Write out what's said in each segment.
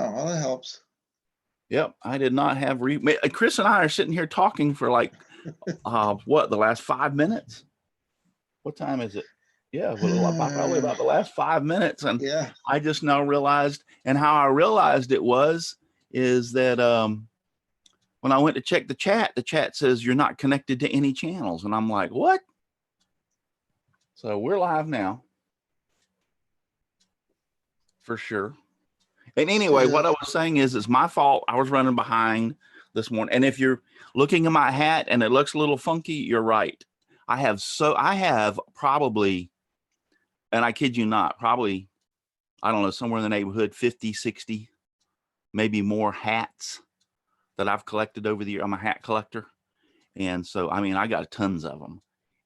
Oh, well, that helps. Yep, I did not have Chris and I are sitting here talking for like what, the last 5 minutes? What time is it? Yeah, well, probably about the last 5 minutes, and Yeah. I just now realized, and how I realized it is that when I went to check the chat says you're not connected to any channels, and I'm like, what? So we're live now, for sure. And anyway, what I was saying is it's my fault. I was running behind this morning. And if you're looking at my hat and it looks a little funky, you're right. I have probably, and I kid you not, probably, I don't know, somewhere in the neighborhood, 50, 60, maybe more hats that I've collected over the year. I'm a hat collector. And so, I mean, I got tons of them.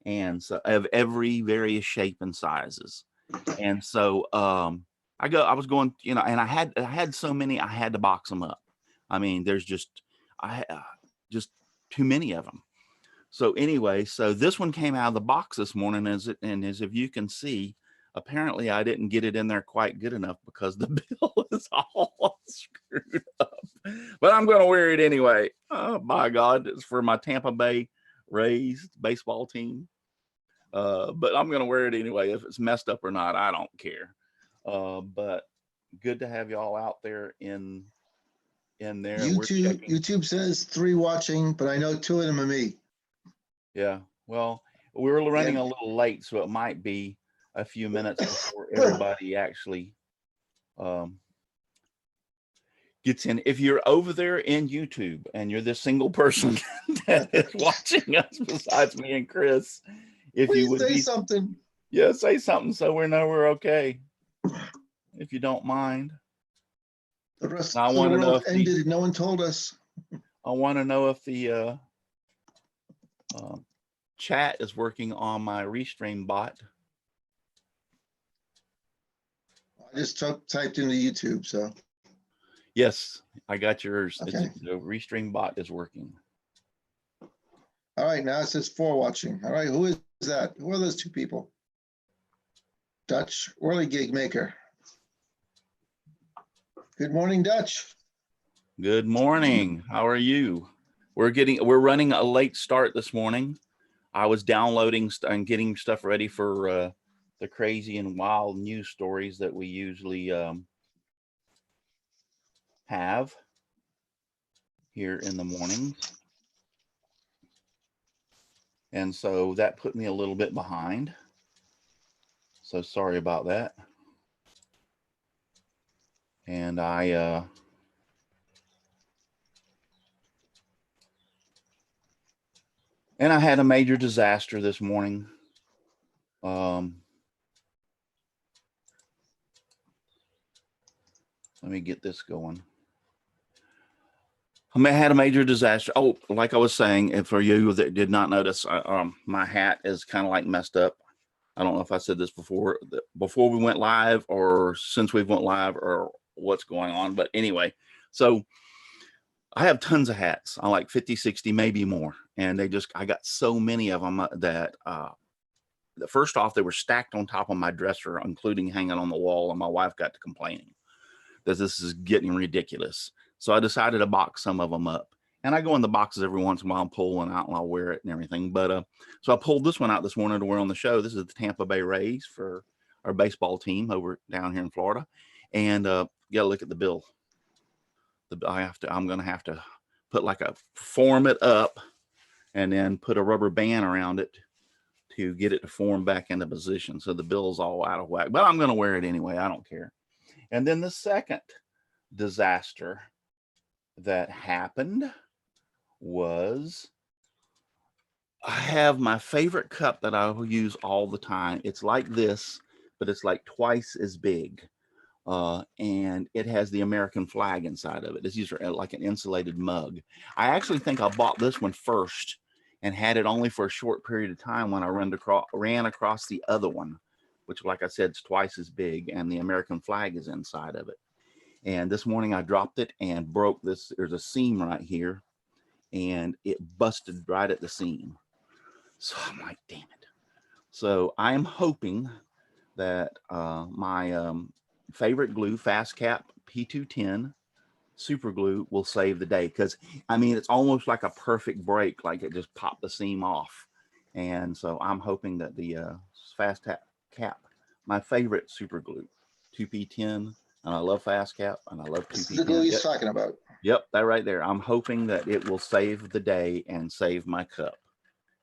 And so of every various shape and sizes. And so, I was going, and I had so many, I had to box them up. I mean, there's just too many of them. So anyway, so this one came out of the box this morning, as if you can see, apparently I didn't get it in there quite good enough because the bill is all screwed up. But I'm going to wear it anyway. Oh my God, it's for my Tampa Bay Rays baseball team. But I'm going to wear it anyway. If it's messed up or not, I don't care. But good to have y'all out there in there. YouTube says 3 watching, but I know 2 of them are me. Yeah. Well, we're running a little late, so it might be a few minutes before everybody actually gets in. If you're over there in YouTube and you're the single person that is watching us besides me and Chris, if Please you would say something. Yeah, say something so we know we're okay. If you don't mind. The rest of the world ended. No one told us. I want to know if the chat is working on my Restream bot. I just typed into YouTube, so. Yes, I got yours. Okay. The Restream bot is working. All right, now it says 4 watching. All right, who is that? Who are those 2 people? Dutch Whirligig Maker. Good morning, Dutch. Good morning. How are you? We're running a late start this morning. I was downloading and getting stuff ready for the crazy and wild news stories that we usually have here in the mornings. And so that put me a little bit behind. So sorry about that. And I had a major disaster this morning. Let me get this going. I had a major disaster. Oh, like I was saying, and for you that did not notice, my hat is kind of like messed up. I don't know if I said this before we went live or since we went live or what's going on. But anyway, so I have tons of hats. I like 50, 60, maybe more. And I got so many of them that first off, they were stacked on top of my dresser, including hanging on the wall. And my wife got to complaining that this is getting ridiculous. So I decided to box some of them up. And I go in the boxes every once in a while and pull one out and I'll wear it and everything. But so I pulled this one out this morning to wear on the show. This is the Tampa Bay Rays for our baseball team over down here in Florida. And you got to look at the bill. I'm going to have to put form it up and then put a rubber band around it to get it to form back into position. So the bill's all out of whack, but I'm going to wear it anyway. I don't care. And then the second disaster that happened was I have my favorite cup that I will use all the time. It's like this, but it's like twice as big. And it has the American flag inside of it. It's used like an insulated mug. I actually think I bought this one first and had it only for a short period of time when I ran across the other one, which, like I said, is twice as big, and the American flag is inside of it. And this morning I dropped it and broke this. There's a seam right here, and it busted right at the seam. So I'm like, damn it. So I am hoping that my favorite glue, Fast Cap P210, super glue will save the day. Because I mean, it's almost like a perfect break, like it just popped the seam off. And so I'm hoping that the fast tap cap, my favorite super glue, 2P10, and I love fast cap, and I love This is the glue 2P10. he's talking about. Yep, that right there. I'm hoping that it will save the day and save my cup.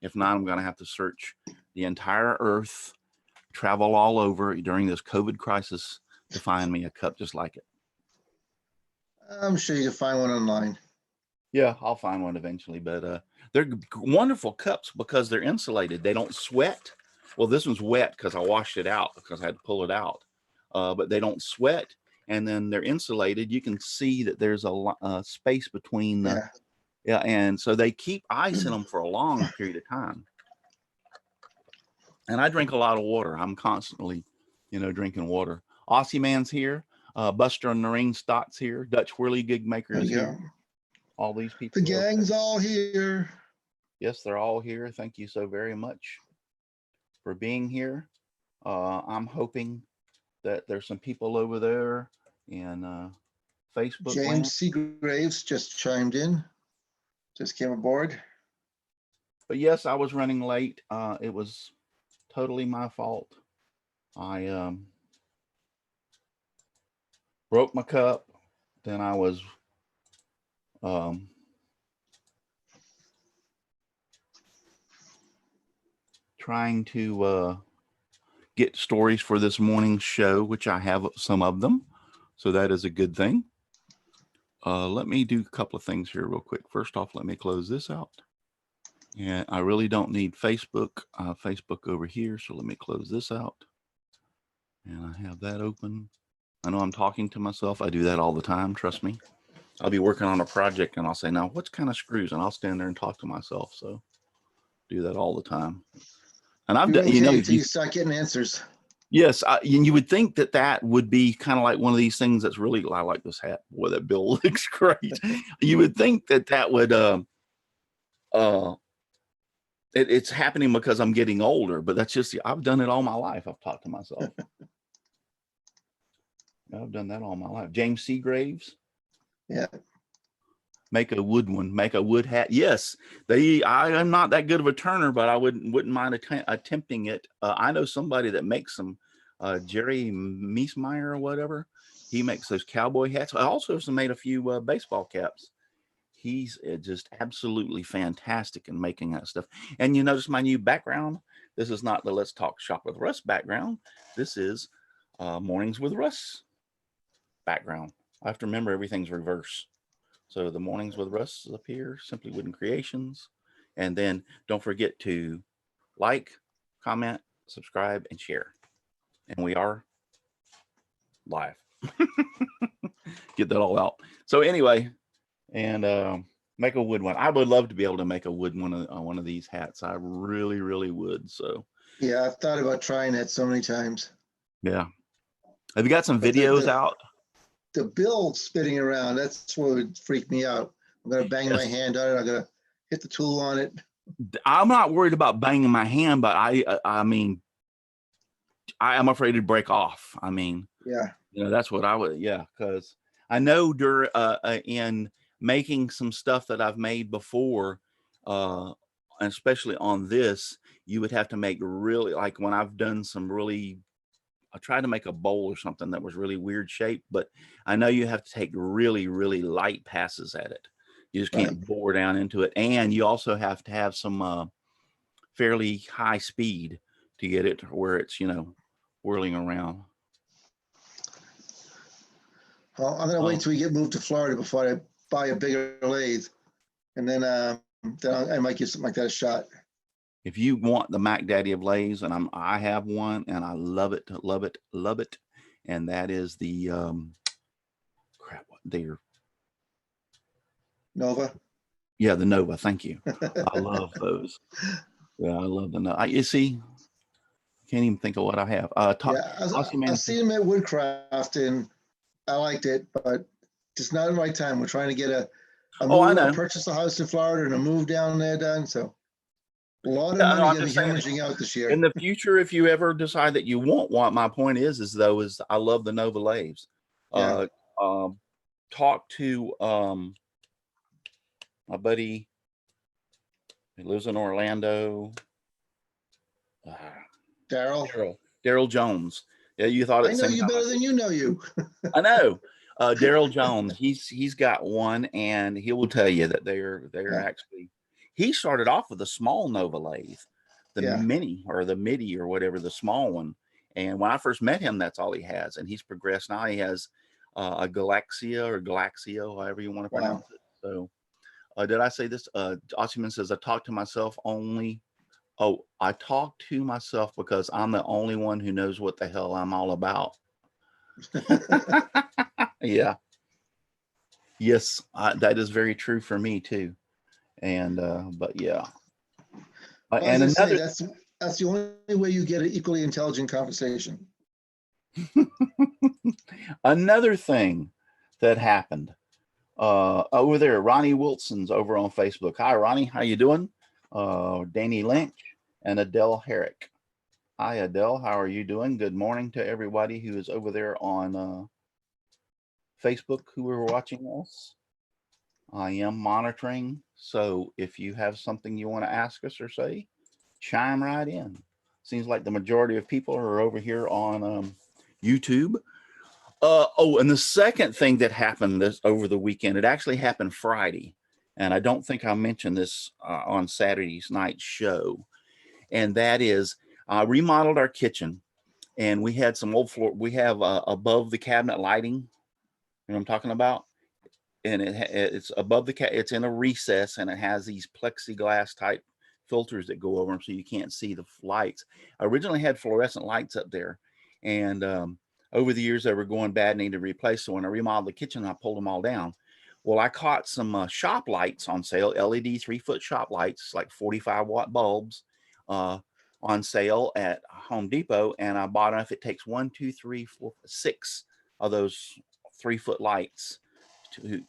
If not, I'm going to have to search the entire earth, travel all over during this COVID crisis to find me a cup just like it. I'm sure you can find one online. Yeah, I'll find one eventually, but they're wonderful cups because they're insulated. They don't sweat. Well, this one's wet because I washed it out because I had to pull it out, but they don't sweat, and then they're insulated. You can see that there's a space between the, yeah, and so they keep ice in them for a long period of time. And I drink a lot of water. I'm constantly, drinking water. Aussie Man's here. Buster and Noreen Stott's here. Dutch Whirly Gig Maker is here. All these people. The gang's all here. Yes, they're all here. Thank you so very much for being here. I'm hoping that there's some people over there in Facebook. James C. Graves just chimed in. Just came aboard. But yes, I was running late. It was totally my fault. I broke my cup. Then I was trying to get stories for this morning's show, which I have some of them. So that is a good thing. Let me do a couple of things here real quick. First off, let me close this out. And I really don't need Facebook. Facebook over here. So let me close this out. And I have that open. I know I'm talking to myself. I do that all the time. Trust me. I'll be working on a project and I'll say, now what kind of screws? And I'll stand there and talk to myself. So do that all the time. And I've done, until you start getting answers. Yes. You would think that that would be kind of like one of these things that's really, I like this hat. Boy, that bill looks great. You would think that that would, it's happening because I'm getting older, but that's just, I've done it all my life. I've talked to myself. I've done that all my life. James C. Graves. Yeah. Make a wood one, make a wood hat. Yes, I am not that good of a turner, but I wouldn't mind attempting it. I know somebody that makes some, Jerry Meesmeyer or whatever. He makes those cowboy hats. I also have made a few baseball caps. He's just absolutely fantastic in making that stuff. And you notice my new background. This is not the Let's Talk Shop with Russ background. This is Mornings with Russ background. I have to remember everything's reverse. So the Mornings with Russ is up here, Simply Wooden Creations. And then don't forget to like, comment, subscribe, and share. And we are live. Get that all out. So anyway, and make a wood one. I would love to be able to make a wood one of these hats. I really, really would. So yeah, I've thought about trying that so many times. Yeah. Have you got some videos out? The bill spinning around, that's what would freak me out. I'm going to bang my hand on it. I'm going to hit the tool on it. I'm not worried about banging my hand, but I mean, I'm afraid to break off. I mean, yeah, that's what I would, because I know in making some stuff that I've made before, and especially on this, you would have to make really, like when I've done some really, I tried to make a bowl or something that was really weird shape, but I know you have to take really, really light passes at it. You just can't bore down into it. And you also have to have some fairly high speed to get it to where it's, whirling around. Well, I'm going to wait till we get moved to Florida before I buy a bigger lathe. And then I might give something like that a shot. If you want the Mac Daddy of lathes, and I have one and I love it, love it, love it. And that is the Nova. Yeah, the Nova. Thank you. I love those. Yeah, I love the Nova. You see, can't even think of what I have. I've seen them at Woodcraft and I liked it, but just not in the right time. We're trying to get a move, I know. Purchase a house in Florida and a move down there done. So a lot of money going to be hemorrhaging out this year. In the future, if you ever decide that you want one, my point is I love the Nova lathes. talked to my buddy. He lives in Orlando. Daryl. Daryl Jones. Yeah, you thought I know you better than you know you. I know. Daryl Jones. He's got one, and he will tell you that they're Yeah. actually. He started off with a small Nova lathe, the Yeah. mini or the MIDI or whatever, the small one. And when I first met him, that's all he has, and he's progressed. Now he has a Galaxia or Galaxio, however you want to pronounce it. So, did I say this? Ossiman says I talk to myself only. Oh, I talk to myself because I'm the only one who knows what the hell I'm all about. Yeah. Yes, that is very true for me too. And but yeah. And another, that's the only way you get an equally intelligent conversation. Another thing that happened over there, Ronnie Wilson's over on Facebook. Hi, Ronnie, how you doing? Danny Lynch and Adele Herrick. Hi, Adele, how are you doing? Good morning to everybody who is over there on Facebook who are watching us. I am monitoring, so if you have something you want to ask us or say, chime right in. Seems like the majority of people are over here on YouTube. Oh, and the second thing that happened this over the weekend, it actually happened Friday, and I don't think I mentioned this on Saturday's night show, and that is I remodeled our kitchen, and we had some old floor. We have above the cabinet lighting. You know what I'm talking about? And it's above it's in a recess, and it has these plexiglass type filters that go over them so you can't see the lights. I originally had fluorescent lights up there, and over the years they were going bad, needed to replace. So when I remodeled the kitchen, I pulled them all down. Well, I caught some shop lights on sale, LED 3-foot shop lights, like 45-watt bulbs, on sale at Home Depot, and I bought enough. It takes 1, 2, 3, 4, 6 of those 3-foot lights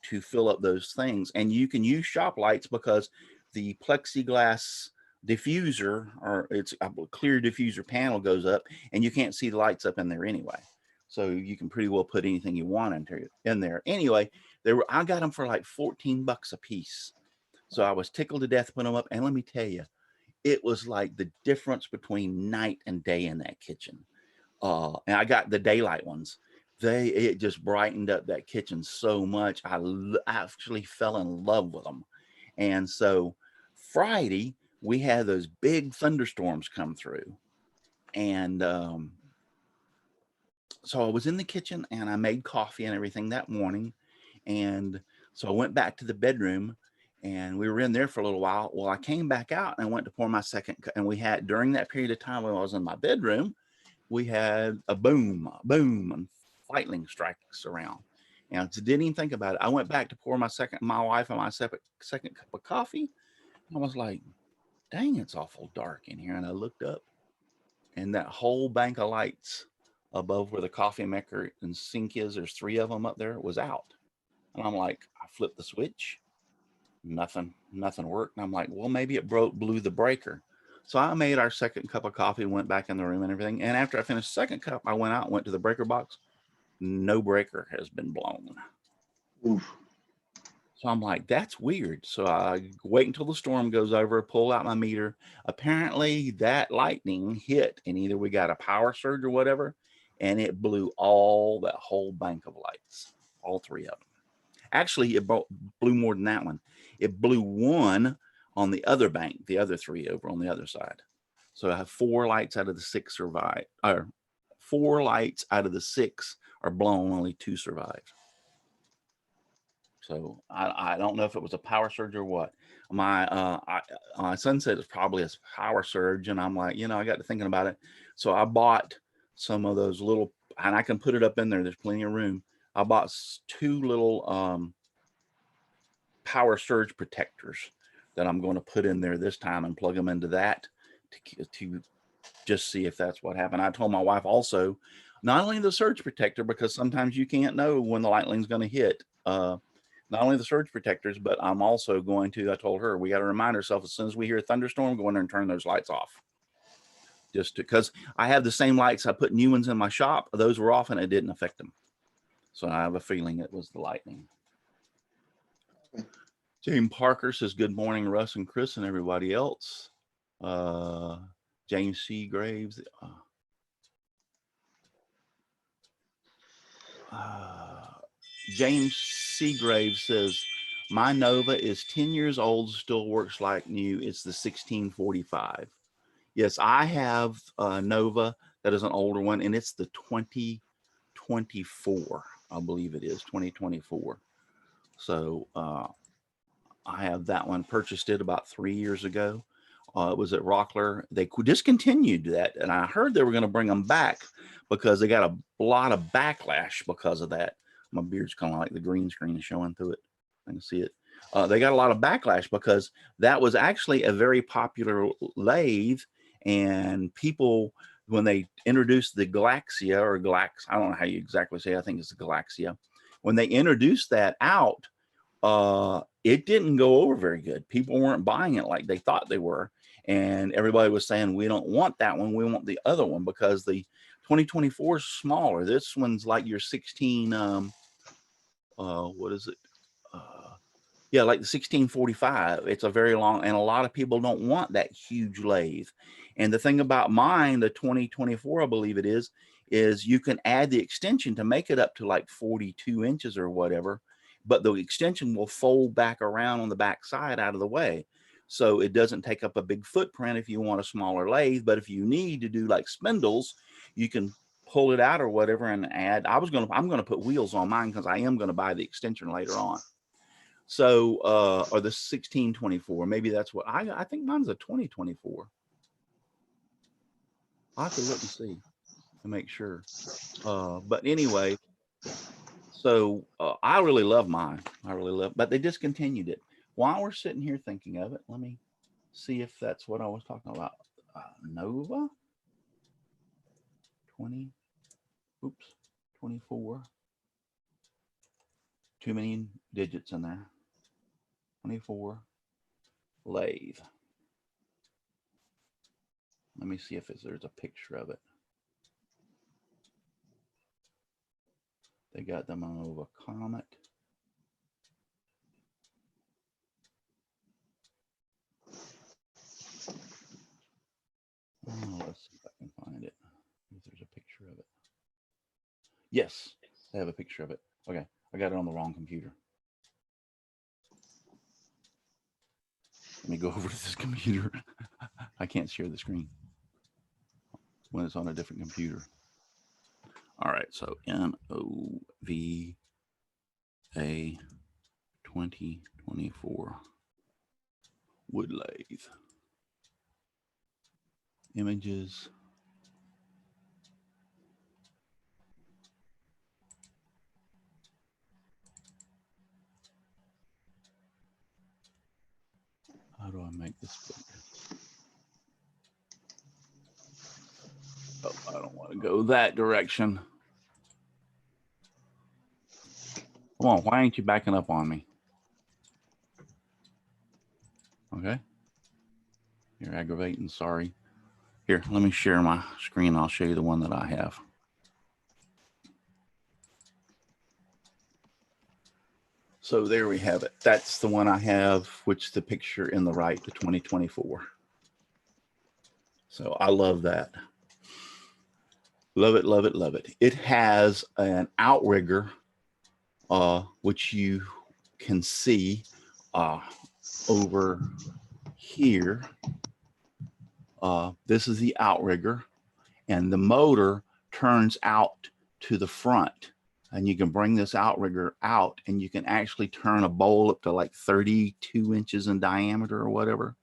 to fill up those things. And you can use shop lights because the plexiglass diffuser, or it's a clear diffuser panel, goes up, and you can't see the lights up in there anyway. So you can pretty well put anything you want in there. Anyway, I got them for like $14 a piece. So I was tickled to death to put them up. And let me tell you, it was like the difference between night and day in that kitchen. And I got the daylight ones. It just brightened up that kitchen so much. I actually fell in love with them. And so Friday we had those big thunderstorms come through, and so I was in the kitchen and I made coffee and everything that morning. And so I went back to the bedroom, and we were in there for a little while. Well, I came back out and I went to pour my second, and we had, during that period of time when I was in my bedroom, we had a boom, and lightning strikes around. And I didn't even think about it. I went back to pour my wife and my second cup of coffee. I was like, dang, it's awful dark in here. And I looked up, and that whole bank of lights above where the coffee maker and sink is, there's 3 of them up there, was out. And I'm like, I flipped the switch. Nothing worked. And I'm like, well, maybe it blew the breaker. So I made our second cup of coffee, went back in the room and everything. And after I finished the second cup, I went out, went to the breaker box. No breaker has been blown. Oof. So I'm like, that's weird. So I wait until the storm goes over, pull out my meter. Apparently that lightning hit, and either we got a power surge or whatever, and it blew that whole bank of lights, all 3 of them. Actually, it blew more than that one. It blew one on the other bank, the other 3 over on the other side. So I have 4 lights out of the 6 survive, or 4 lights out of the 6 are blown, only 2 survive. So I don't know if it was a power surge or what. My son said it's probably a power surge, and I'm like, I got to thinking about it. So I bought some of those little, and I can put it up in there. There's plenty of room. I bought 2 little power surge protectors that I'm going to put in there this time and plug them into that to just see if that's what happened. I told my wife also, not only the surge protector, because sometimes you can't know when the lightning's going to hit. Not only the surge protectors, but I'm also going to, I told her, we got to remind ourselves as soon as we hear a thunderstorm, go in there and turn those lights off. Just because I have the same lights, I put new ones in my shop. Those were off and it didn't affect them. So I have a feeling it was the lightning. James Parker says, good morning, Russ and Chris and everybody else. James C. Graves. James C. Graves says, my Nova is 10 years old, still works like new. It's the 1645. Yes, I have a Nova that is an older one, and it's the 2024. I believe it is 2024. So I have that one, purchased it about 3 years ago. It was at Rockler. They discontinued that, and I heard they were going to bring them back because they got a lot of backlash because of that. My beard's kind of like the green screen is showing through it. I can see it. They got a lot of backlash because that was actually a very popular lathe, and people, when they introduced the Galaxia or Galax, I don't know how you exactly say it. I think it's the Galaxia. When they introduced that out, it didn't go over very good. People weren't buying it like they thought they were. And everybody was saying, we don't want that one. We want the other one because the 2024 is smaller. This one's like your 16, what is it? Yeah, like the 1645. It's a very long, and a lot of people don't want that huge lathe. And the thing about mine, the 2024, I believe it is you can add the extension to make it up to like 42 inches or whatever, but the extension will fold back around on the back side out of the way. So it doesn't take up a big footprint if you want a smaller lathe, but if you need to do like spindles, you can pull it out or whatever and add. I'm going to put wheels on mine because I am going to buy the extension later on. So, or the 1624, maybe that's what I think mine's a 2024. I'll have to look and see to make sure. But anyway, so I really love mine. I really love, but they discontinued it. While we're sitting here thinking of it, let me see if that's what I was talking about. Nova 24. Too many digits in there. 24 lathe. Let me see if there's a picture of it. They got them on over Comet. Oh, let's see if I can find it. If there's a picture of it. Yes, I have a picture of it. Okay, I got it on the wrong computer. Let me go over to this computer. I can't share the screen when it's on a different computer. All right, so NOVA 2024 wood lathe. Images. How do I make this big? Oh, I don't want to go that direction. Come on, why ain't you backing up on me? Okay. You're aggravating, sorry. Here, let me share my screen. I'll show you the one that I have. So there we have it. That's the one I have, which the picture in the right, the 2024. So I love that. Love it, love it, love it. It has an outrigger, which you can see over here. This is the outrigger, and the motor turns out to the front. And you can bring this outrigger out, and you can actually turn a bowl up to like 32 inches in diameter or whatever,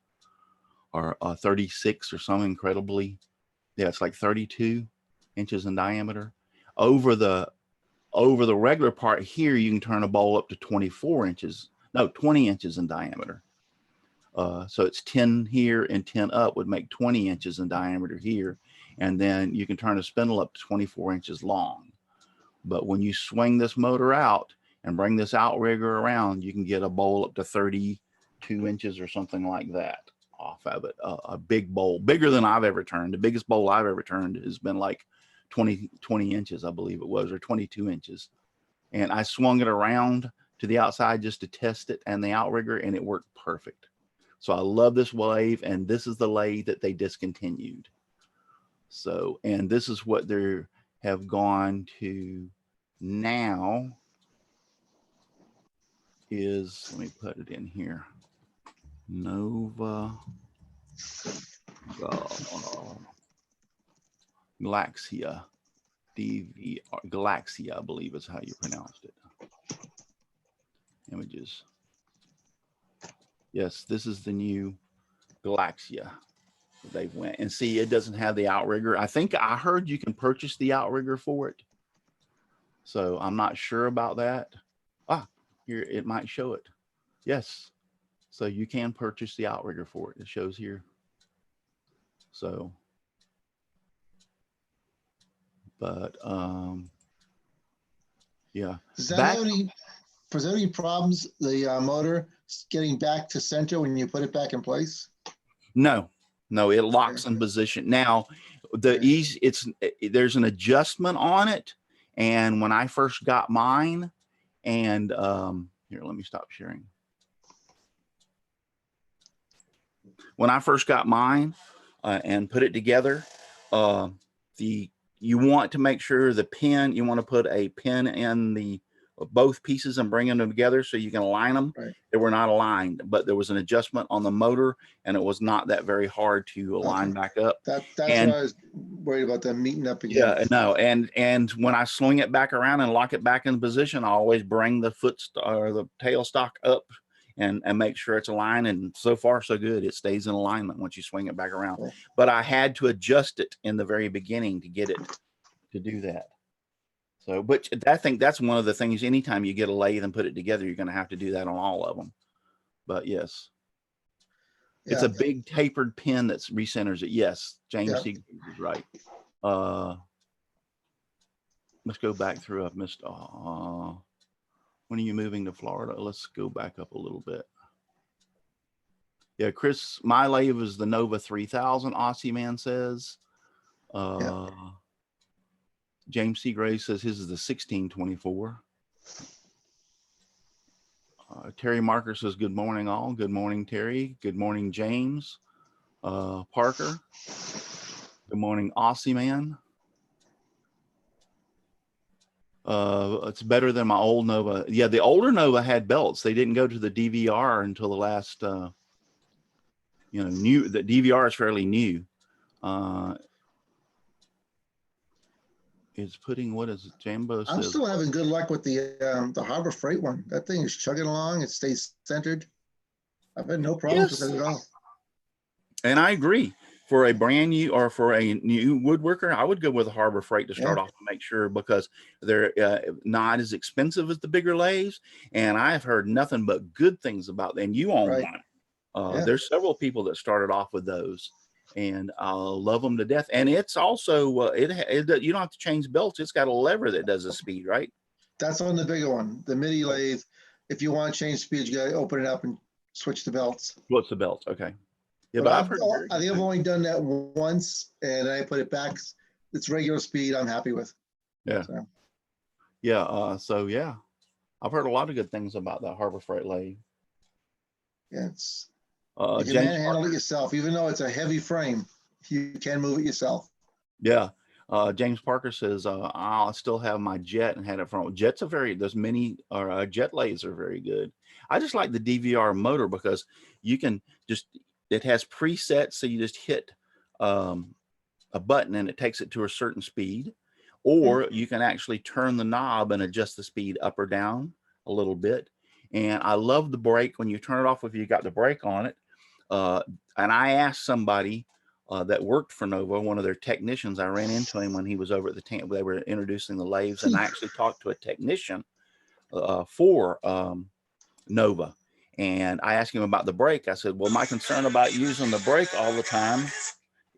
or 36 or something incredibly. Yeah, it's like 32 inches in diameter. Over the regular part here, you can turn a bowl up to 24 inches. No, 20 inches in diameter. So it's 10 here and 10 up would make 20 inches in diameter here. And then you can turn a spindle up to 24 inches long. But when you swing this motor out and bring this outrigger around, you can get a bowl up to 32 inches or something like that off of it. A big bowl, bigger than I've ever turned. The biggest bowl I've ever turned has been like 20 inches, I believe it was, or 22 inches. and I swung it around to the outside just to test it and the outrigger, and it worked perfect. So I love this lathe, and this is the lathe that they discontinued. So, and this is what they have gone to now is, let me put it in here, Nova Galaxia, DVR, Galaxia, I believe is how you pronounced it. Images. Yes, this is the new Galaxia. They went and see, it doesn't have the outrigger. I think I heard you can purchase the outrigger for it. So I'm not sure about that. Ah, here, it might show it. Yes. So you can purchase the outrigger for it. It shows here. So, but yeah. Does that have any problems, the motor getting back to center when you put it back in place? No, it locks in position. Now, there's an adjustment on it. And when I first got mine, and here, let me stop sharing. When I first got mine and put it together, you want to make sure the pin, you want to put a pin in the both pieces and bring them together so you can align them. Right. They were not aligned, but there was an adjustment on the motor, and it was not that very hard to align back up. That's what I was worried about, them meeting up again. Yeah, no, and when I swing it back around and lock it back in position, I always bring the or the tail stock up and make sure it's aligned. And so far, so good. It stays in alignment once you swing it back around. Cool. But I had to adjust it in the very beginning to get it to do that. So, but I think that's one of the things, anytime you get a lathe and put it together, you're going to have to do that on all of them. But yes, it's a big tapered pin that recenters it. Yes, James is right. Let's go back through. I've missed. When are you moving to Florida? Let's go back up a little bit. Yeah, Chris, my lathe is the Nova 3000, Aussie Man says. James C. Gray says his is the 1624. Terry Marker says, good morning, all. Good morning, Terry. Good morning, James. Parker. Good morning, Aussie Man. It's better than my old Nova. Yeah, the older Nova had belts. They didn't go to the DVR until the last, the DVR is fairly new. It's putting, what is it? Jambo says. I'm still having good luck with the Harbor Freight one. That thing is chugging along. It stays centered. I've had no problems with it at all. And I agree. For a brand new or for a new woodworker, I would go with a Harbor Freight to start off to make sure, because they're not as expensive as the bigger lathes. And I've heard nothing but good things about them. You own one. There's several people that started off with those, and I love them to death. And it's also, you don't have to change belts. It's got a lever that does the speed, right? That's on the bigger one, the midi lathe. If you want to change speed, you got to open it up and switch the belts. What's the belt? Okay. Yeah, but I think I've only done that once, and I put it back. It's regular speed. I'm happy with. Yeah. So. Yeah. So yeah, I've heard a lot of good things about that Harbor Freight lathe. Yeah, you can handle it yourself, even though it's a heavy frame. You can move it yourself. Yeah. James Parker says, I still have my Jet and had it from Jet's those mini or Jet lathes are very good. I just like the DVR motor because you can it has presets. So you just hit a button and it takes it to a certain speed, or you can actually turn the knob and adjust the speed up or down a little bit. And I love the brake when you turn it off, if you got the brake on it. And I asked somebody that worked for Nova, one of their technicians, I ran into him when he was over at the tent. They were introducing the lathes, and I actually talked to a technician for Nova. And I asked him about the brake. I said, well, my concern about using the brake all the time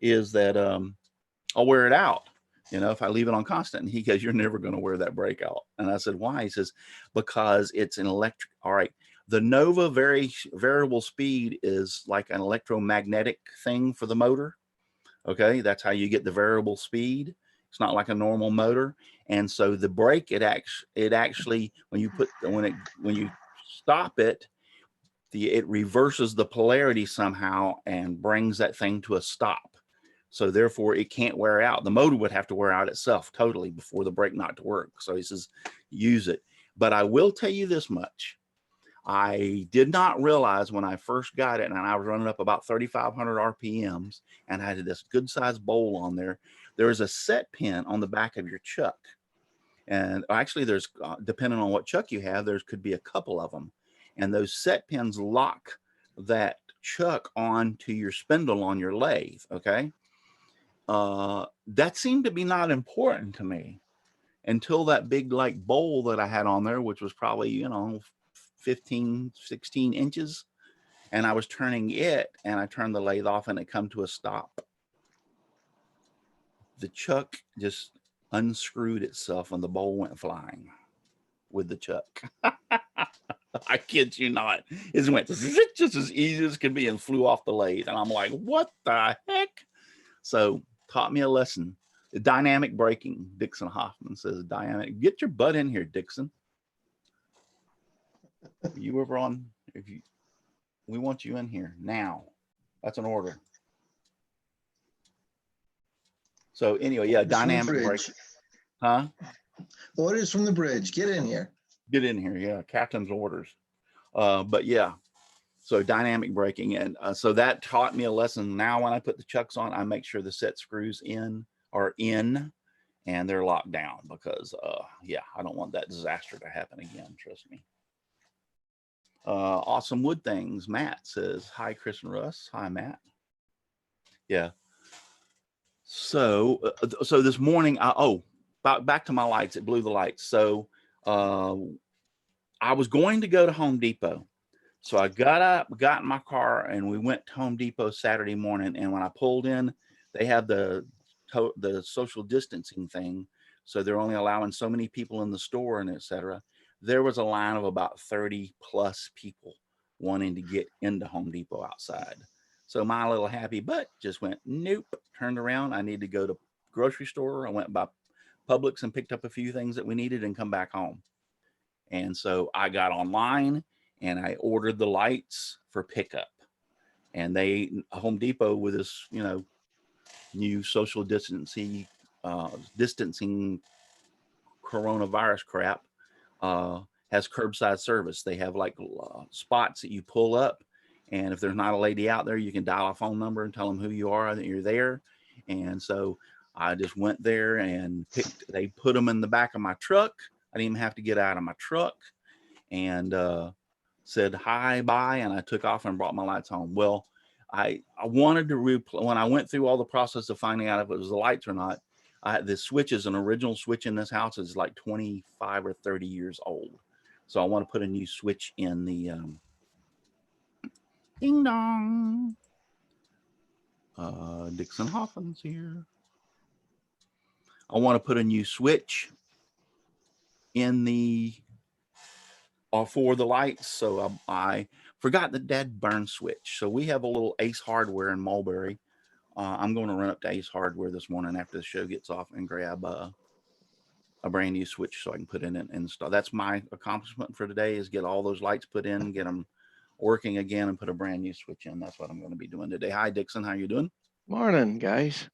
is that I'll wear it out, if I leave it on constant. And he goes, you're never going to wear that brake out. And I said, why? He says, because it's an electric. All right. The Nova variable speed is like an electromagnetic thing for the motor. Okay. That's how you get the variable speed. It's not like a normal motor. And so the brake, it actually, when you stop it, it reverses the polarity somehow and brings that thing to a stop. So therefore it can't wear out. The motor would have to wear out itself totally before the brake not to work. So he says, use it. But I will tell you this much. I did not realize when I first got it, and I was running up about 3,500 RPMs, and I had this good sized bowl on there. There is a set pin on the back of your chuck. And actually there's, depending on what chuck you have, there could be a couple of them. And those set pins lock that chuck onto your spindle on your lathe, okay? That seemed to be not important to me until that big like bowl that I had on there, which was probably, you know, 15, 16 inches. And I was turning it, and I turned the lathe off, and it come to a stop. The chuck just unscrewed itself, and the bowl went flying with the chuck. I kid you not. It went just as easy as can be and flew off the lathe. And I'm like, what the heck? So taught me a lesson. The dynamic braking. Dixon Hoffman says, dynamic. Get your butt in here, Dixon. You ever on, we want you in here now. That's an order. So anyway, yeah, dynamic braking. Huh? Orders from the bridge. Get in here. Get in here. Yeah, captain's orders. But yeah, so dynamic braking. And so that taught me a lesson. Now when I put the chucks on, I make sure the set screws are in and they're locked down, because yeah, I don't want that disaster to happen again. Trust me. Awesome wood things. Matt says, hi, Chris and Russ. Hi, Matt. Yeah. So, so this morning, back to my lights. It blew the lights. So, I was going to go to Home Depot. So I got up, got in my car, and we went to Home Depot Saturday morning. And when I pulled in, they have the social distancing thing. So they're only allowing so many people in the store and etc. There was a line of about 30 plus people wanting to get into Home Depot outside. So my little happy butt just went, nope, turned around. I need to go to grocery store. I went by Publix and picked up a few things that we needed and come back home. And so I got online and I ordered the lights for pickup. And Home Depot, with this, you know, new social distancing coronavirus crap, has curbside service. They have like spots that you pull up, and if there's not a lady out there, you can dial a phone number and tell them who you are, that you're there. And so I just went there and they put them in the back of my truck. I didn't even have to get out of my truck, and said hi, bye, and I took off and brought my lights home. Well, I wanted to when I went through all the process of finding out if it was the lights or not, the switch is an original switch in this house is like 25 or 30 years old. So I want to put a new switch in the ding dong. Dixon Hoffman's here. I want to put a new switch in the for the lights. So I forgot the dead burn switch. So we have a little Ace Hardware in Mulberry. I'm going to run up to Ace Hardware this morning after the show gets off and grab a brand new switch so I can put in and install. That's my accomplishment for today, is get all those lights put in, get them working again, and put a brand new switch in. That's what I'm going to be doing today. Hi, Dixon. How you doing? Morning, guys.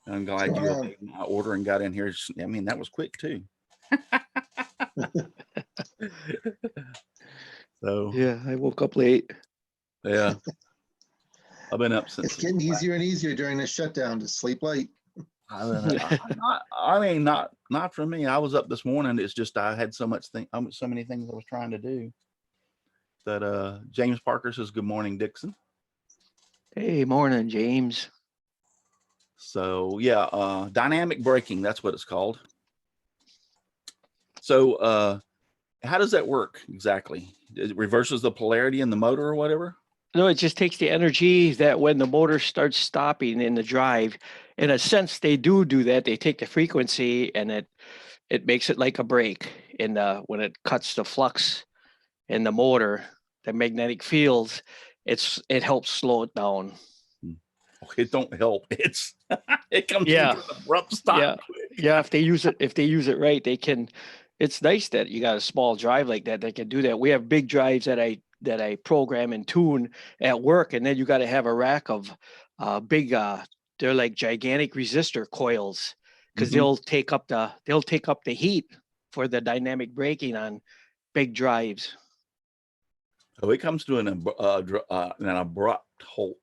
I'm glad you obeyed my order and got in here. I mean, that was quick too. So yeah, I woke up late. Yeah, I've been up since. It's getting easier and easier during the shutdown to sleep late. I mean, not for me. I was up this morning. It's just I had so many things I was trying to do. That James Parker says, "Good morning, Dixon." Hey, morning, James. So yeah, dynamic braking. That's what it's called. So how does that work exactly? It reverses the polarity in the motor or whatever? No, it just takes the energy that when the motor starts stopping in the drive, in a sense, they do that. They take the frequency and it makes it like a brake. And when it cuts the flux in the motor, the magnetic fields, it helps slow it down. It don't help. It comes Yeah. to an abrupt stop. Yeah. Yeah, if they use it right, they can. It's nice that you got a small drive like that that can do that. We have big drives that I program and tune at work, and then you got to have a rack of big they're like gigantic resistor coils because Mhm. they'll take up the heat for the dynamic braking on big drives. So it comes to an abrupt halt.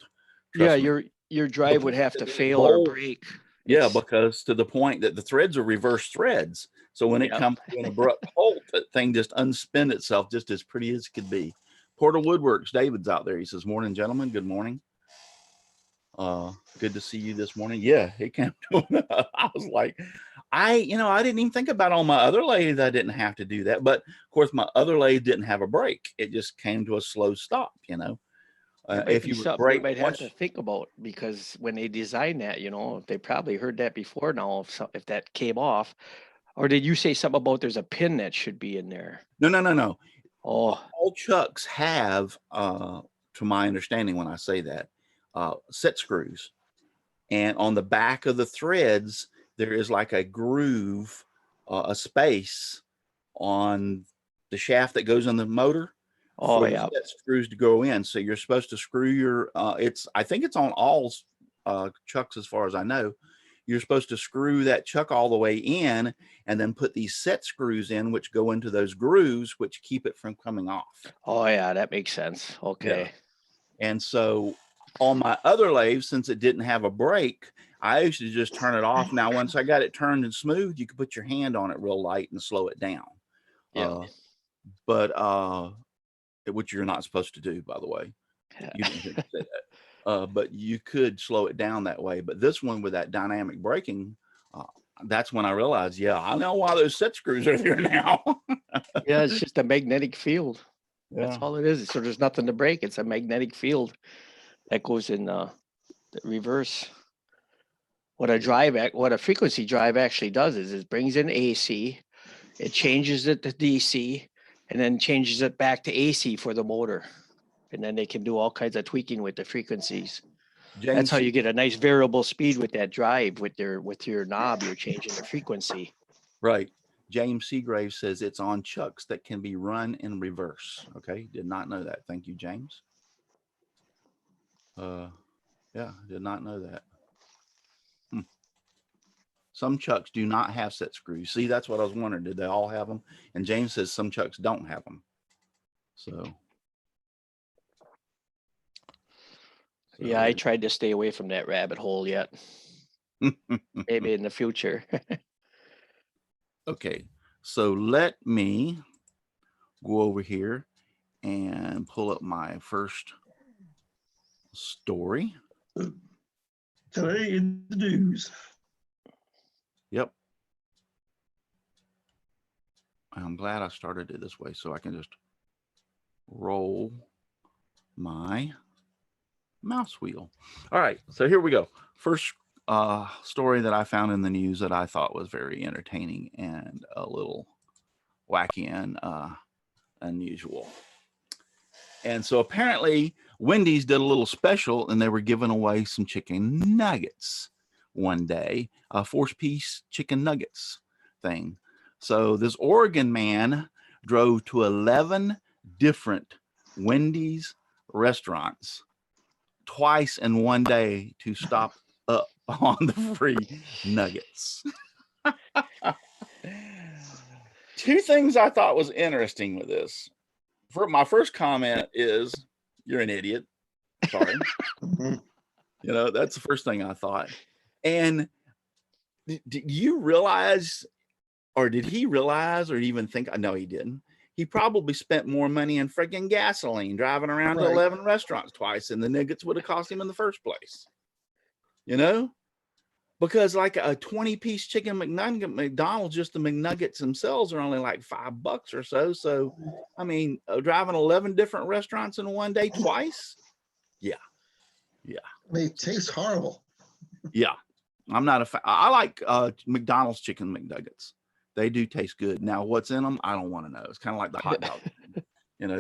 Yeah, Trust me. your drive would Because have to the fail or whole- break. Yeah, It's because to the point that the threads are reverse threads. So when it yeah. comes to an abrupt halt, that thing just unspin itself just as pretty as it could be. Portal Woodworks, David's out there. He says, "Morning, gentlemen. Good morning. Good to see you this morning." Yeah, it came to I was like, I didn't even think about on my other lathe, I didn't have to do that. But of course, my other lathe didn't have a brake. It just came to a slow stop, That might if be you would something they brake might have once. to think about because when they design that, they probably heard that before now if that came off. Or did you say something about there's a pin that should be in there? No. Oh, All chucks have, to my understanding, when I say that, set screws. And on the back of the threads, there is like a groove, a space on the shaft that goes in the motor oh for the yeah. set screws to go in. So you're supposed to screw your, I think it's on all chucks as far as I know. You're supposed to screw that chuck all the way in and then put these set screws in, which go into those grooves, which keep it from coming off. Oh yeah, that makes sense. Yeah. Okay. And so on my other lathe, since it didn't have a brake, I used to just turn it off. Now, once I got it turned and smooth, you could put your hand on it real light and slow it down. Yeah. But which you're not supposed to do, by the way. You didn't hear me say that. But you could slow it down that way. But this one with that dynamic braking, that's when I realized, yeah, I know why those set screws are there now. Yeah, it's just a magnetic field. That's Yeah. all it is. So there's nothing to break. It's a magnetic field that goes in the reverse. What a frequency drive actually does is it brings in AC, it changes it to DC, and then changes it back to AC for the motor. And then they can do all kinds of tweaking with the frequencies. That's James how you get a nice variable speed with that drive with your knob. You're changing the frequency. Right. James Seagrave says it's on chucks that can be run in reverse. Okay. Did not know that. Thank you, James. Yeah, did not know that. Some chucks do not have set screws. See, that's what I was wondering. Did they all have them? And James says some chucks don't have them. So Yeah, I tried to stay away from that rabbit hole yet. Maybe in the future. Okay, so let me go over here and pull up my first story. Today in the news. Yep. I'm glad I started it this way so I can just roll my mouse wheel. All right, so here we go. First story that I found in the news that I thought was very entertaining and a little wacky and unusual. And so apparently Wendy's did a little special and they were giving away some chicken nuggets one day, a 4-piece chicken nuggets thing. So this Oregon man drove to 11 different Wendy's restaurants twice in one day to stop up on the free nuggets. Two things I thought was interesting with this. My first comment is, you're an idiot. Sorry. That's the first thing I thought. And did you realize, or did he realize, or even think, no, he didn't. He probably spent more money in freaking gasoline driving around to 11 restaurants twice than the nuggets would have cost him in the first place. Because like a 20-piece chicken McNugget, McDonald's, just the McNuggets themselves are only like $5 or so. So, I mean, driving 11 different restaurants in one day twice. Yeah. They taste horrible. Yeah. I'm not a fan. I like McDonald's chicken McNuggets. They do taste good. Now, what's in them? I don't want to know. It's kind of like the hot dog.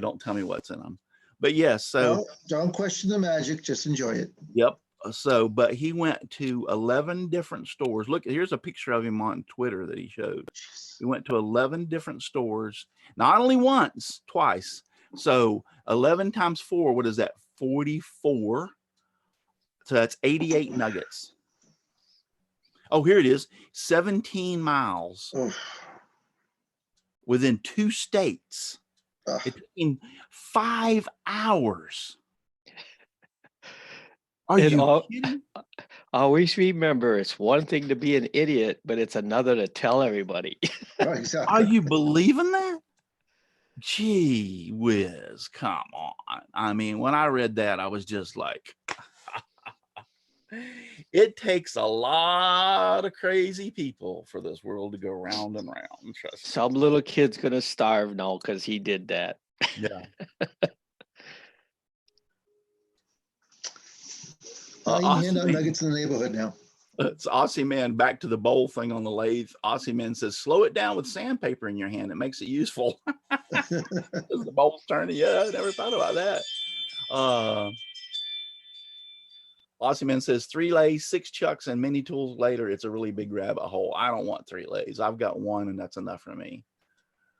Don't tell me what's in them. But yes, so Don't question the magic. Just enjoy it. Yep. But he went to 11 different stores. Look, here's a picture of him on Twitter that he showed. He went to 11 different stores, not only once, twice. So 11 times 4, what is that? 44. So that's 88 nuggets. Oh, here it is. 17 miles within 2 states. It took him 5 hours. Are you kidding? Always remember, it's one thing to be an idiot, but it's another to tell everybody. Right, exactly. Are you believing that? Gee whiz, come on. I mean, when I read that, I was just like, it takes a lot of crazy people for this world to go round and round. Trust me. Some little kid's gonna starve now because he did that. Yeah. You can hand out Aussie nuggets in the neighborhood now. It's Aussie Man, back to the bowl thing on the lathe. Aussie Man says, slow it down with sandpaper in your hand. It makes it useful. As the bowl's turning. Yeah, I never thought about that. Aussie Man says 3 lathes, 6 chucks, and many tools later. It's a really big rabbit hole. I don't want 3 lathes. I've got 1, and that's enough for me.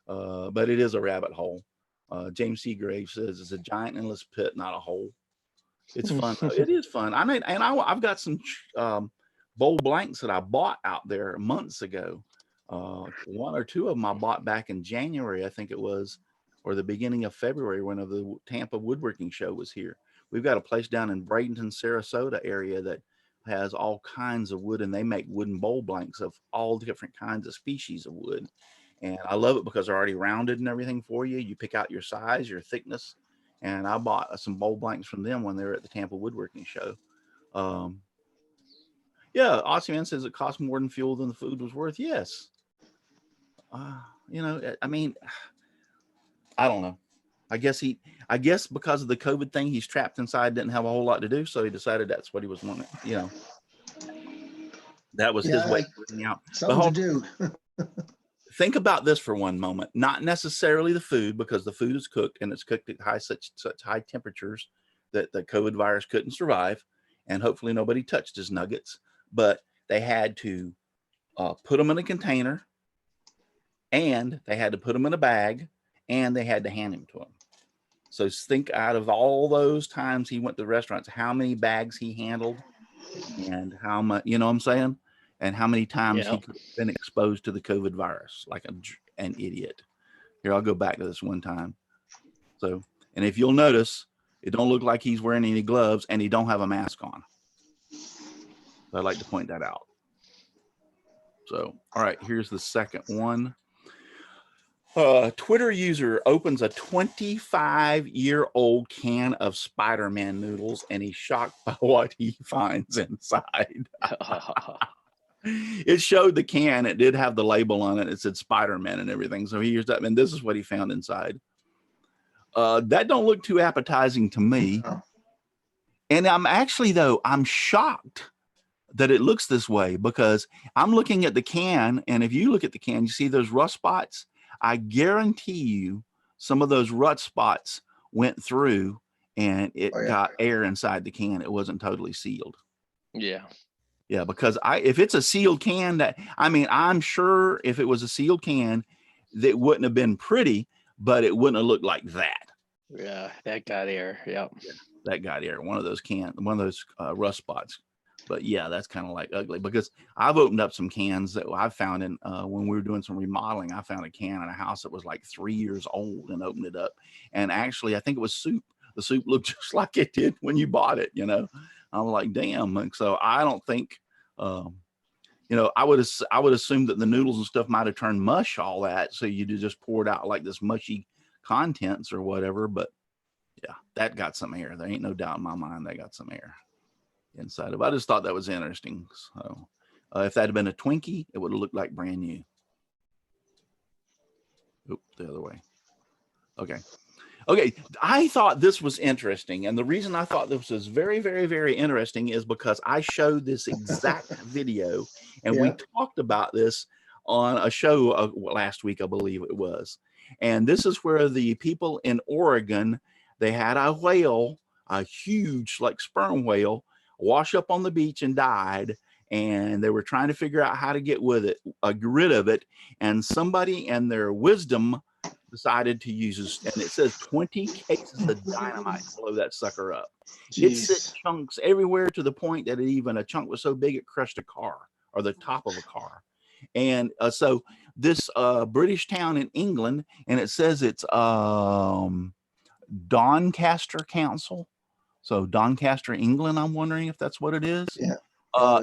But it is a rabbit hole. James Seagrave says it's a giant endless pit, not a hole. It's fun. It is fun. I've got some bowl blanks that I bought out there months ago. 1 or 2 of them I bought back in January, I think it was, or the beginning of February, when the Tampa Woodworking Show was here. We've got a place down in Bradenton, Sarasota area that has all kinds of wood, and they make wooden bowl blanks of all different kinds of species of wood. And I love it because they're already rounded and everything for you. You pick out your size, your thickness. And I bought some bowl blanks from them when they were at the Tampa Woodworking Show. Yeah, Aussie Man says it cost more than fuel than the food was worth. Yes. You know, I mean, I don't know. I guess because of the COVID thing, he's trapped inside, didn't have a whole lot to do. So he decided that's what he was wanting. You know, that was his way of getting out. Something to do. Think about this for one moment. Not necessarily the food, because the food is cooked and it's cooked at such high temperatures that the COVID virus couldn't survive. And hopefully nobody touched his nuggets. But they had to put them in a container, and they had to put them in a bag, and they had to hand him to him. So think, out of all those times he went to restaurants, how many bags he handled, and how much, you know what I'm saying? And how many times he could have been exposed to the COVID virus, like an idiot. Here, I'll go back to this one time. So, and if you'll notice, it don't look like he's wearing any gloves, and he don't have a mask on. So I'd like to point that out. So, all right, here's the second one. Twitter user opens a 25-year-old can of Spider-Man noodles, and he's shocked by what he finds inside. It showed the can. It did have the label on it. It said Spider-Man and everything. So he used that, and this is what he found inside. That don't look too appetizing to me. And I'm shocked that it looks this way, because I'm looking at the can, and if you look at the can, you see those rust spots. I guarantee you some of those rust spots went through, and it got air inside the can. It wasn't totally sealed. Yeah. Yeah, because if it's a sealed can, I'm sure if it was a sealed can, that wouldn't have been pretty, but it wouldn't have looked like that. Yeah, that got air. Yep. Yeah, that got air. One of those rust spots. But yeah, that's kind of like ugly, because I've opened up some cans that I found in when we were doing some remodeling. I found a can in a house that was like 3 years old and opened it up. And actually, I think it was soup. The soup looked just like it did when you bought it, you know. I'm like, damn. And so I don't think, I would assume that the noodles and stuff might have turned mush, all that. So you just poured out like this mushy contents or whatever. But yeah, that got some air. There ain't no doubt in my mind they got some air inside of it. I just thought that was interesting. So if that had been a Twinkie, it would have looked like brand new. Oop, the other way. Okay. I thought this was interesting. And the reason I thought this was very, very, very interesting is because I showed this exact video, and we talked about this on a show last week, I believe it was. And this is where the people in Oregon, they had a whale, a huge like sperm whale, wash up on the beach and died. And they were trying to figure out how to get rid of it. And somebody in their wisdom decided to use this. And it says 20 cases of dynamite to blow that sucker up. It sent chunks everywhere to the point that even a chunk was so big it crushed a car or the top of a car. And so this British town in England, and it says it's Doncaster Council. So Doncaster, England, I'm wondering if that's what it is. Yeah.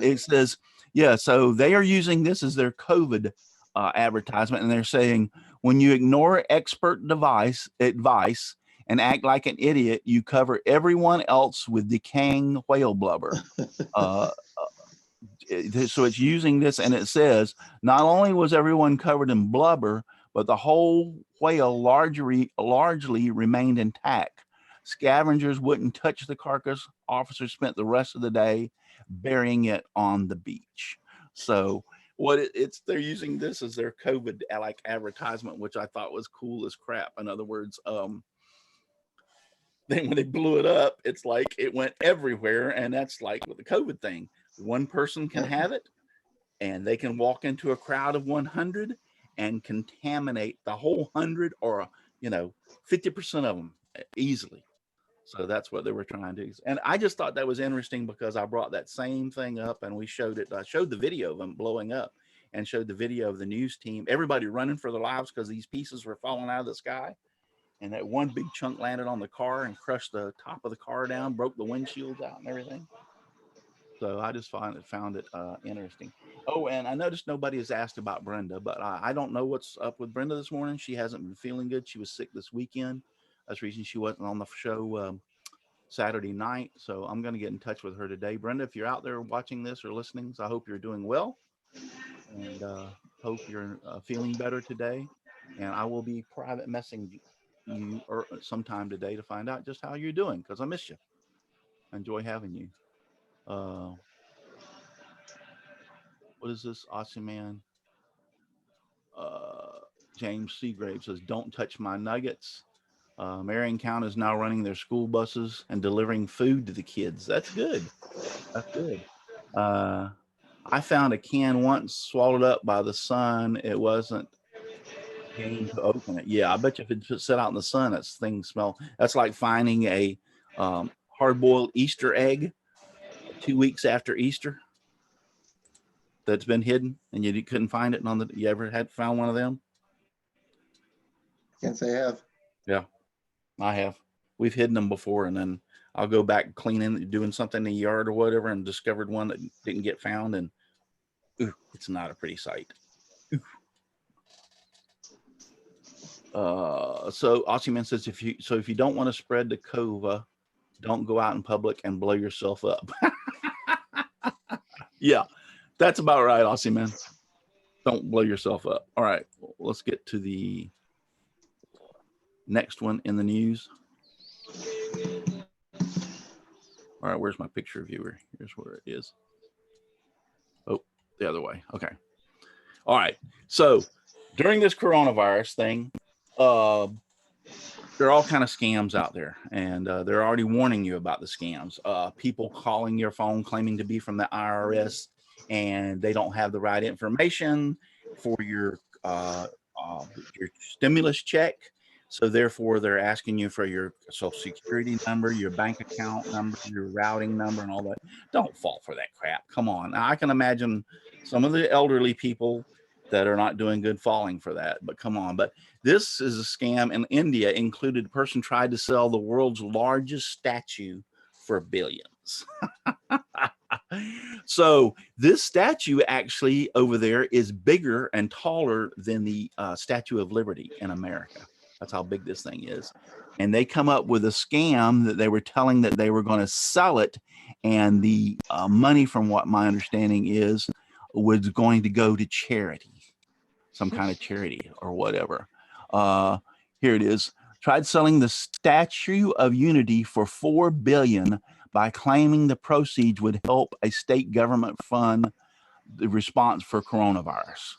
It says, yeah, so they are using this as their COVID advertisement. And they're saying, when you ignore expert advice and act like an idiot, you cover everyone else with decaying whale blubber. So it's using this, and it says, not only was everyone covered in blubber, but the whole whale largely remained intact. Scavengers wouldn't touch the carcass. Officers spent the rest of the day burying it on the beach. So they're using this as their COVID like advertisement, which I thought was cool as crap. In other words, then when they blew it up, it's like it went everywhere, and that's like with the COVID thing. One person can have it, and they can walk into a crowd of 100 and contaminate the whole 100 or 50% of them easily. So that's what they were trying to do. And I just thought that was interesting because I brought that same thing up and we showed it. I showed the video of them blowing up and showed the video of the news team, everybody running for their lives because these pieces were falling out of the sky. And that one big chunk landed on the car and crushed the top of the car down, broke the windshields out and everything. So I just found it interesting. Oh, and I noticed nobody has asked about Brenda, but I don't know what's up with Brenda this morning. She hasn't been feeling good. She was sick this weekend. That's the reason she wasn't on the show Saturday night. So I'm going to get in touch with her today. Brenda, if you're out there watching this or listening, so I hope you're doing well, and hope you're feeling better today. And I will be private messaging you or sometime today to find out just how you're doing, because I miss you. I enjoy having you. What is this? Awesome man. James Seagrave says, don't touch my nuggets. Marion County is now running their school buses and delivering food to the kids. That's good. That's good. I found a can once swallowed up by the sun. It wasn't game to open it. Yeah, I bet you if it sat out in the sun, that thing smell. That's like finding a hard-boiled Easter egg 2 weeks after Easter that's been hidden and you couldn't find it. You ever had found one of them? Can't say I have. Yeah, I have. We've hidden them before, and then I'll go back cleaning, doing something in the yard or whatever, and discovered one that didn't get found, and ooh, it's not a pretty sight. Ooh. So Ossiman says, if you don't want to spread the cova, don't go out in public and blow yourself up. Yeah, that's about right, Ossiman. Don't blow yourself up. All right, let's get to the next one in the news. All right, where's my picture viewer? Here's where it is. Oh, the other way. Okay. All right. So during this coronavirus thing, there are all kind of scams out there, and they're already warning you about the scams. People calling your phone claiming to be from the IRS, and they don't have the right information for your stimulus check. So therefore, they're asking you for your social security number, your bank account number, your routing number, and all that. Don't fall for that crap. Come on. Now, I can imagine some of the elderly people that are not doing good falling for that, but come on. But this is a scam in India. Included a person tried to sell the world's largest statue for billions. So this statue actually over there is bigger and taller than the Statue of Liberty in America. That's how big this thing is. And they come up with a scam that they were telling that they were going to sell it. And the money, from what my understanding is, was going to go to charity, some kind of charity or whatever. Here it is. Tried selling the Statue of Unity for $4 billion by claiming the proceeds would help a state government fund the response for coronavirus.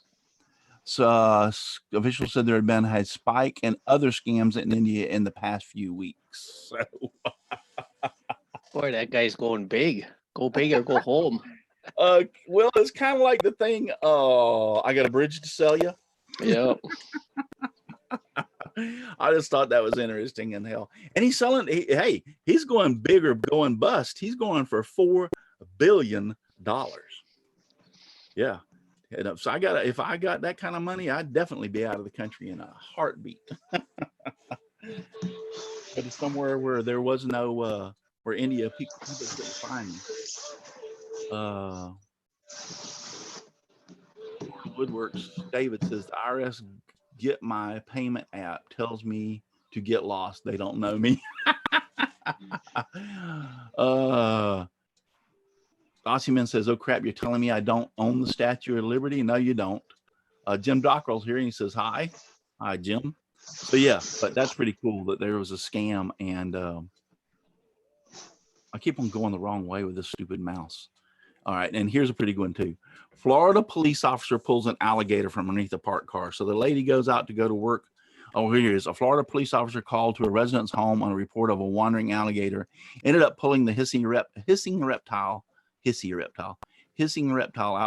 So officials said there had been a spike in other scams in India in the past few weeks. So Boy, that guy's going big Go big or go home. Well, it's kind of like the thing. I got a bridge to sell you. Yeah. I just thought that was interesting in hell. And he's selling. Hey, he's going big or going bust. He's going for $4 billion. Yeah. And so if I got that kind of money, I'd definitely be out of the country in a heartbeat. But it's somewhere where there was no where India people couldn't find me. Woodworks. David says the IRS get my payment app tells me to get lost. They don't know me. Ossiman says, "Oh crap! You're telling me I don't own the Statue of Liberty? No, you don't." Jim Dockrell's here, and he says, "Hi, Jim." So yeah, but that's pretty cool that there was a scam, and I keep on going the wrong way with this stupid mouse. All right, and here's a pretty good one too. Florida police officer pulls an alligator from underneath a parked car. So the lady goes out to go to work. Oh, here it is. A Florida police officer called to a resident's home on a report of a wandering alligator. Ended up pulling the hissing reptile out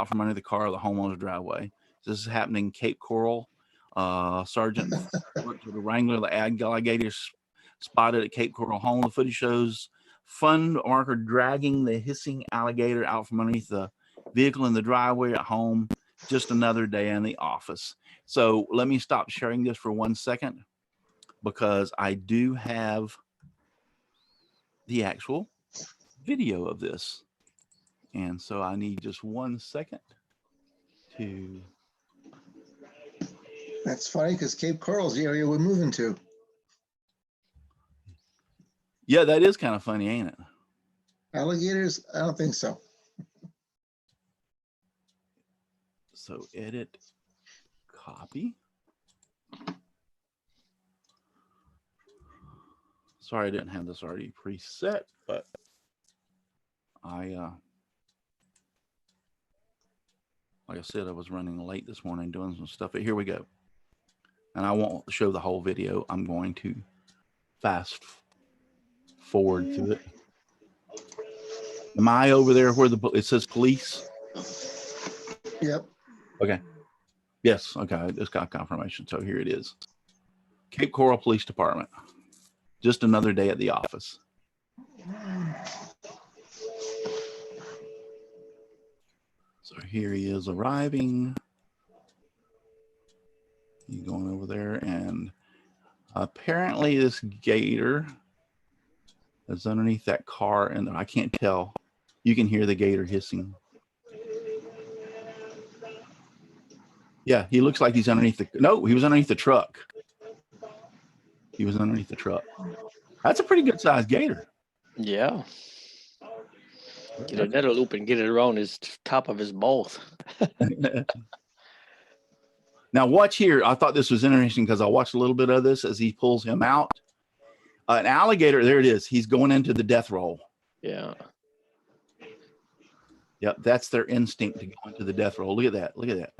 from under the car of the homeowner's driveway. This is happening in Cape Coral. Sergeant worked with the wrangler of the alligators spotted at Cape Coral home. The footage shows fund marker dragging the hissing alligator out from underneath the vehicle in the driveway at home. Just another day in the office. So let me stop sharing this for 1 second because I do have the actual video of this. And so I need just 1 second to. That's funny because Cape Coral's the area we're moving to. Yeah, that is kind of funny, ain't it? Alligators? I don't think so. So edit, copy. Sorry, I didn't have this already preset, but like I said, I was running late this morning doing some stuff, but here we go. And I won't show the whole video. I'm going to fast forward to it. Am I over there where it says police? Yep. Okay. Yes. Okay. I just got confirmation. So here it is. Cape Coral Police Department. Just another day at the office. So here he is arriving. He's going over there, and apparently this gator is underneath that car, and I can't tell. You can hear the gator hissing. Yeah, he looks like he's underneath the. No, he was underneath the truck. He was underneath the truck. That's a pretty good sized gator. Yeah. Get another loop and get it around his top of his mouth. Now watch here. I thought this was interesting because I watched a little bit of this as he pulls him out. An alligator, there it is. He's going into the death roll. Yeah. Yep, that's their instinct to go into the death roll. Look at that. Look at that.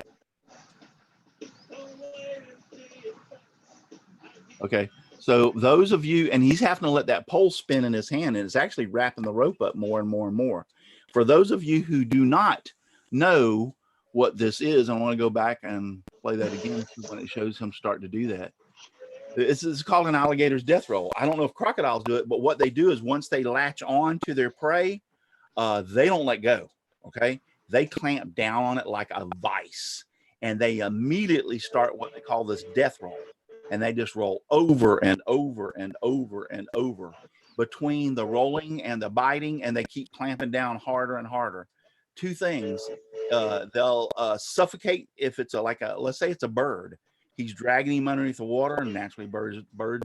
Okay, so those of you, and he's having to let that pole spin in his hand, and it's actually wrapping the rope up more and more and more. For those of you who do not know what this is, I want to go back and play that again when it shows him start to do that. This is called an alligator's death roll. I don't know if crocodiles do it, but what they do is once they latch on to their prey, they don't let go, okay? They clamp down on it like a vice, and they immediately start what they call this death roll. And they just roll over and over and over and over between the rolling and the biting, and they keep clamping down harder and harder. Two things, they'll suffocate if it's let's say it's a bird. He's dragging him underneath the water, and naturally birds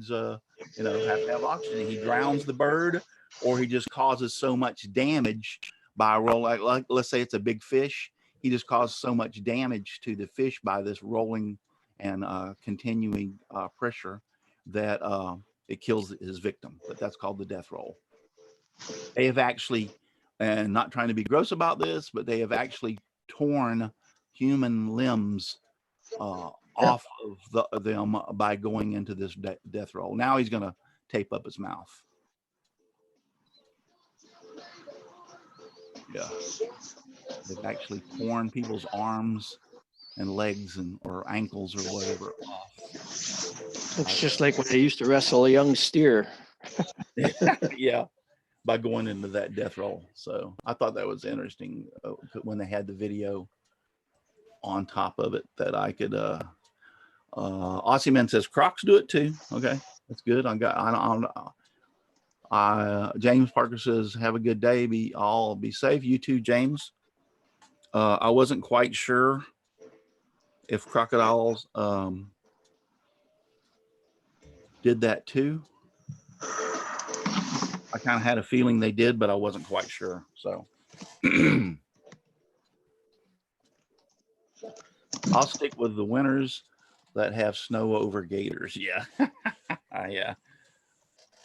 have to have oxygen. He drowns the bird, or he just causes so much damage by rolling. Like let's say it's a big fish. He just causes so much damage to the fish by this rolling and continuing pressure that it kills his victim. But that's called the death roll. They have actually, and not trying to be gross about this, but they have actually torn human limbs off of them by going into this death roll. Now he's going to tape up his mouth. Yeah. They've actually torn people's arms and legs or ankles or whatever off. Looks just like when I used to wrestle a young steer. Yeah, by going into that death roll. So I thought that was interesting when they had the video on top of it that I could. Aussie Man says Crocs do it too. Okay, that's good. James Parker says have a good day. Be safe. You too, James. I wasn't quite sure if crocodiles did that too. I kind of had a feeling they did, but I wasn't quite sure. So I'll stick with the winters that have snow over gators. Yeah. Yeah.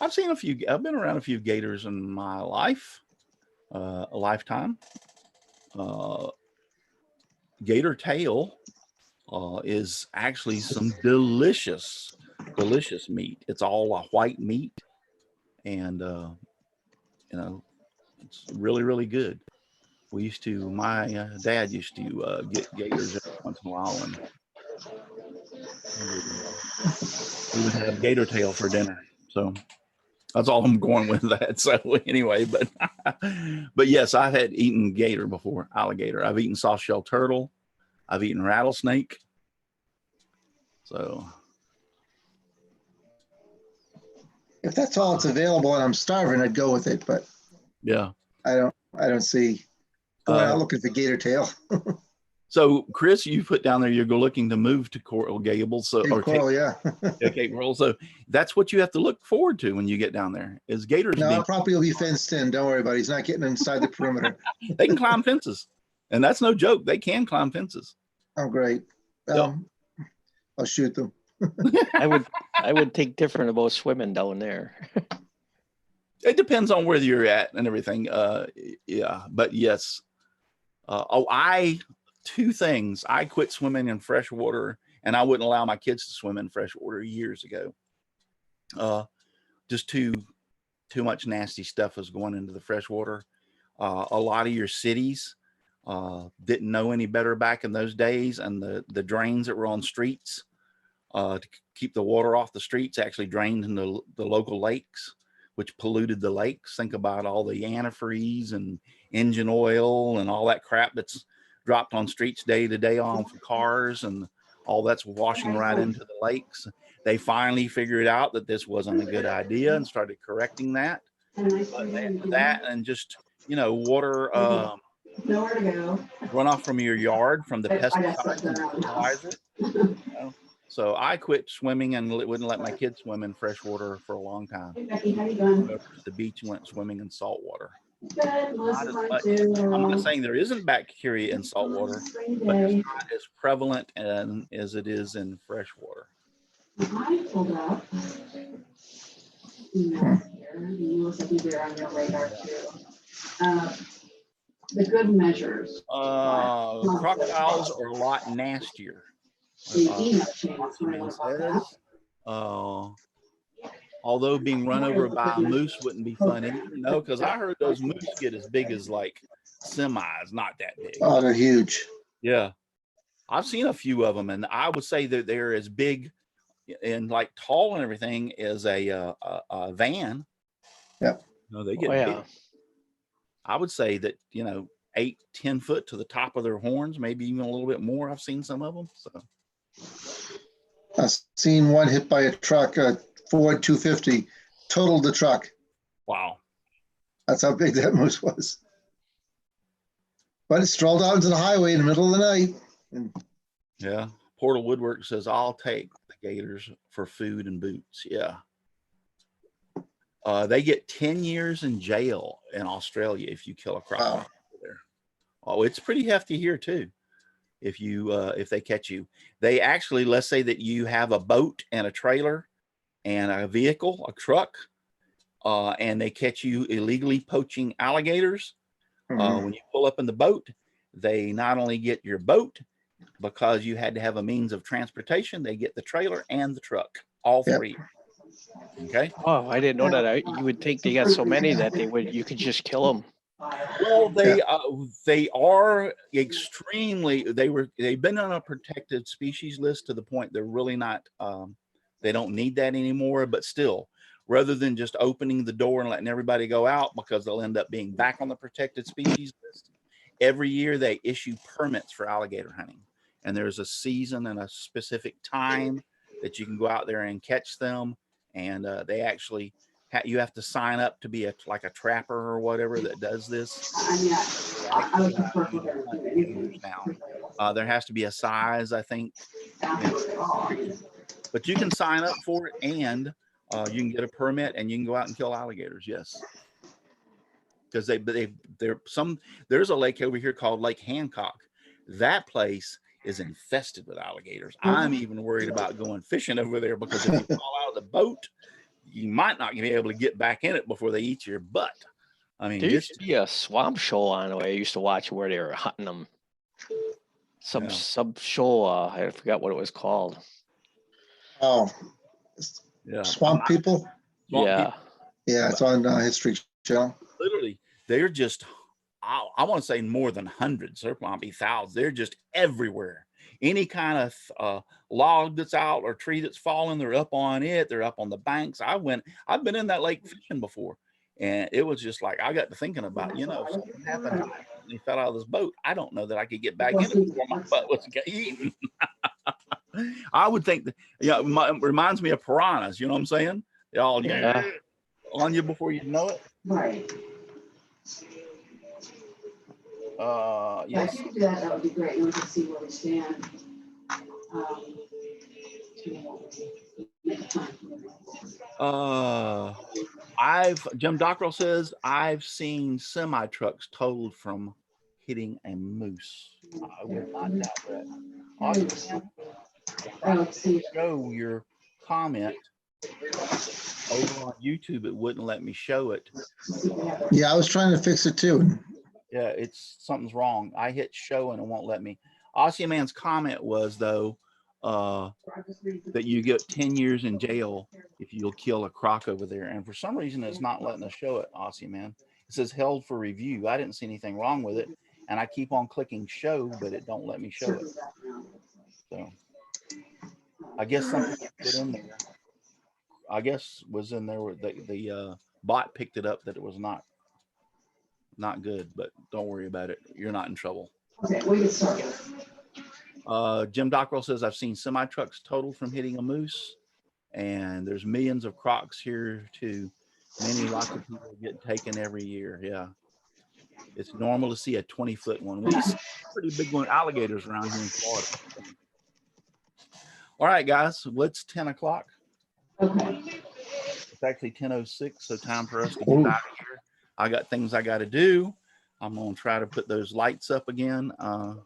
I've been around a few gators in my life, a lifetime. Gator tail is actually some delicious meat. It's all a white meat, and it's really, really good. My dad used to get gators every once in a while, and we would have gator tail for dinner. So that's all I'm going with that. So anyway, but yes, I've had eaten gator before, alligator. I've eaten soft shell turtle. I've eaten rattlesnake. So if that's all that's available and I'm starving, I'd go with it. But yeah, I don't see going out looking for gator tail. So Chris, you put down there you're looking to move to Coral Gables, Yeah. Cape Coral. So that's what you have to look forward to when you get down there. Is gators? No, our property will be fenced in. Don't worry about it. He's not getting inside the perimeter. They can climb fences, and that's no joke. They can climb fences. Oh, great. I'll shoot them. I would think different about swimming down there. It depends on where you're at and everything. Yeah, but yes. Two things. I quit swimming in fresh water, and I wouldn't allow my kids to swim in fresh water years ago. Just too much nasty stuff was going into the fresh water. A lot of your cities didn't know any better back in those days, and the drains that were on streets to keep the water off the streets actually drained into the local lakes, which polluted the lakes. Think about all the antifreeze and engine oil and all that crap that's dropped on streets day to day on for cars, and all that's washing right into the lakes. They finally figured out that this wasn't a good idea and started correcting that. But that and just, water nowhere to go. runoff from your yard from the pesticides and fertilizer. So I quit swimming and wouldn't let my kids swim in fresh water for a long time. Hey, Becky, how you doing? Go to the beach and went swimming in salt water. Good. Melissa's fine too. I'm not saying there isn't bacteria in salt water, but it's not as prevalent as it is in fresh water. I pulled up emails here. Melissa, they're on your radar too. The good measures. Crocodiles are a lot nastier. Although being run over by a moose wouldn't be fun either, because I heard those moose get as big as like semis, not that big. Oh, they're huge. Yeah. I've seen a few of them, and I would say that they're as big and like tall and everything as a van. Yep. No, they get big. I would say that, 8-10 foot to the top of their horns, maybe even a little bit more. I've seen some of them. So I've seen one hit by a truck, a Ford 250, totaled the truck. Wow. That's how big that moose was. But it strolled out into the highway in the middle of the night. Yeah. Portal Woodwork says, I'll take the gators for food and boots. Yeah. They get 10 years in jail in Australia if you kill a crocodile there. Oh, it's pretty hefty here too. If they catch you, they actually, let's say that you have a boat and a trailer and a vehicle, a truck, and they catch you illegally poaching alligators. When you pull up in the boat, they not only get your boat because you had to have a means of transportation, they get the trailer and the truck, all three. Okay. Oh, I didn't know that. You would think they got so many that you could just kill them. Well, they are extremely. They've been on a protected species list to the point they're really not. They don't need that anymore. But still, rather than just opening the door and letting everybody go out because they'll end up being back on the protected species list, every year they issue permits for alligator hunting, and there's a season and a specific time that you can go out there and catch them, and they actually. You have to sign up to be like a trapper or whatever that does this. I would prefer for them to do anything. Now, there has to be a size, I think, but you can sign up for it, and you can get a permit, and you can go out and kill alligators. Yes, because there's a lake over here called Lake Hancock. That place is infested with alligators. I'm even worried about going fishing over there because if you fall out of the boat, you might not be able to get back in it before they eat your butt. I mean, There used to be a swamp show on the way I used to watch where they were hunting them. Some show, I forgot what it was called. Oh, yeah, swamp people. Yeah. Yeah, it's on History Channel. Literally, they're just. I want to say more than hundreds. There might be thousands. They're just everywhere. Any kind of log that's out or tree that's fallen, they're up on it. They're up on the banks. I've been in that lake fishing before, and it was just like I got to thinking about, if something happened and he fell out of this boat, I don't know that I could get back in it before my butt was eaten. I would think that, it reminds me of piranhas. You know what I'm saying? They all on you before you know it. Right. Yes. If you could do that, that would be great. We can see where we stand. Jim Dockrell says I've seen semi trucks totaled from hitting a moose. I would not doubt that. Austin, show your comment over on YouTube. It wouldn't let me show it. Yeah, I was trying to fix it too. Yeah, something's wrong. I hit show and it won't let me. Aussie Man's comment was though that you get 10 years in jail if you'll kill a croc over there. And for some reason, it's not letting us show it, Aussie Man. It says held for review. I didn't see anything wrong with it. And I keep on clicking show, but it don't let me show it. So I guess something put in there. I guess was in there where the bot picked it up that it was not good, but don't worry about it. You're not in trouble. Okay, we can start. Jim Dockrell says, I've seen semi trucks totaled from hitting a moose, and there's millions of crocs here too. Lots of people get taken every year. Yeah. It's normal to see a 20-foot one. We see pretty big one, alligators around here in Florida. All right, guys, it's 10 o'clock. Okay. It's actually 10:06, so time for us to get out of here. I got things I got to do. I'm going to try to put those lights up again, or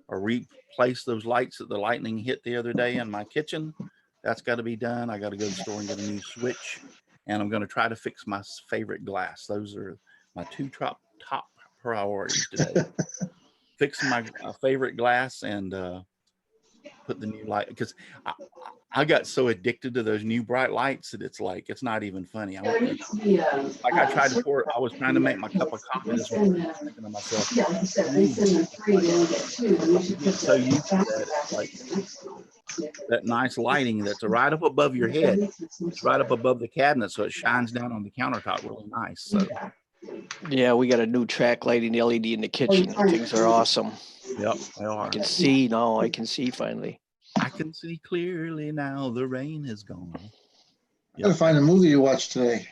replace those lights that the lightning hit the other day in my kitchen. That's got to be done. I got to go to the store and get a new switch, and I'm going to try to fix my favorite glass. Those are my two top priorities today. Fixing my favorite glass and put the new light, because I got so addicted to those new bright lights that it's like, it's not even funny. I tried to pour, I was trying to make my cup of coffee this morning, thinking to myself, so used to that, like that nice lighting that's right up above your head. It's right up above the cabinet, so it shines down on the countertop really nice. So yeah, we got a new track lighting LED in the kitchen. Things are awesome. Yep, they are. I can see now. I can see finally. I can see clearly now. The rain is gone. Gotta find a movie to watch today.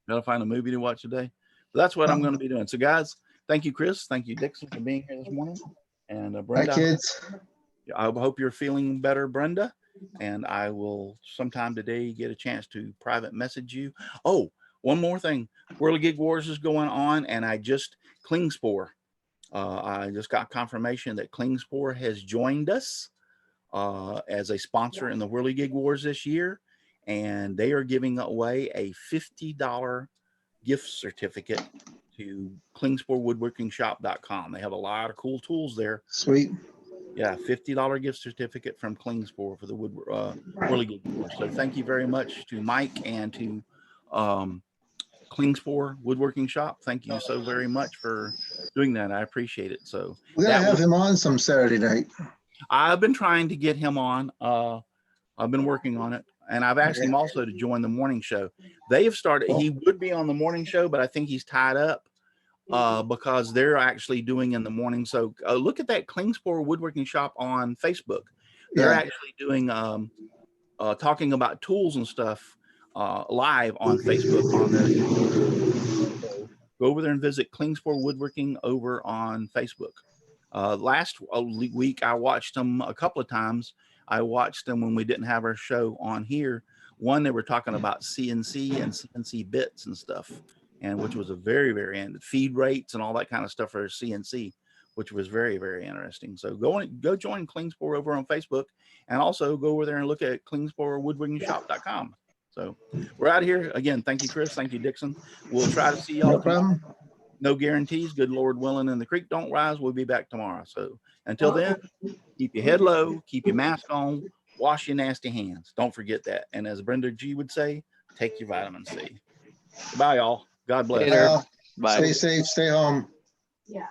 Gotta find a movie to watch today. So that's what I'm going to be doing. So, guys, thank you, Chris. Thank you, Dixon, for being here this morning. And Brenda, Hi, kids. I hope you're feeling better, Brenda. And I will sometime today get a chance to private message you. Oh, one more thing. Whirly Gig Wars is going on, and Klingspor. I just got confirmation that Klingspor has joined us as a sponsor in the Whirly Gig Wars this year, and they are giving away a $50 gift certificate to klingsporwoodworkingshop.com. They have a lot of cool tools there. Sweet. Yeah, $50 gift certificate from Klingspor for the Whirly Gig Wars. So thank you very much to Mike and to Klingspor Woodworking Shop. Thank you so very much for doing that. I appreciate it. So We gotta that have was- him on some Saturday night. I've been trying to get him on. I've been working on it, and I've asked him also to join the morning show. They have started. He would be on the morning show, but I think he's tied up because they're actually doing in the morning. So look at that Klingspor Woodworking Shop on Facebook. They're Yeah. actually doing talking about tools and stuff live on Facebook on their YouTube. So go over there and visit Klingspor Woodworking over on Facebook. Last week, I watched them a couple of times. I watched them when we didn't have our show on here. One, they were talking about CNC and CNC bits and stuff, and which was a very, very and feed rates and all that kind of stuff for CNC, which was very, very interesting. So go join Klingspor over on Facebook, and also go over there and look at klingsporwoodworkingshop.com. So we're out of here again. Thank you, Chris. Thank you, Dixon. We'll try to see y'all No tomorrow. problem. No guarantees. Good Lord willing, and the creek don't rise. We'll be back tomorrow. So until then, keep your head low, keep your mask on, wash your nasty hands. Don't forget that. And as Brenda G would say, take your vitamin C. Goodbye, y'all. God bless. Later. Well, Bye. stay safe, stay home. Yeah.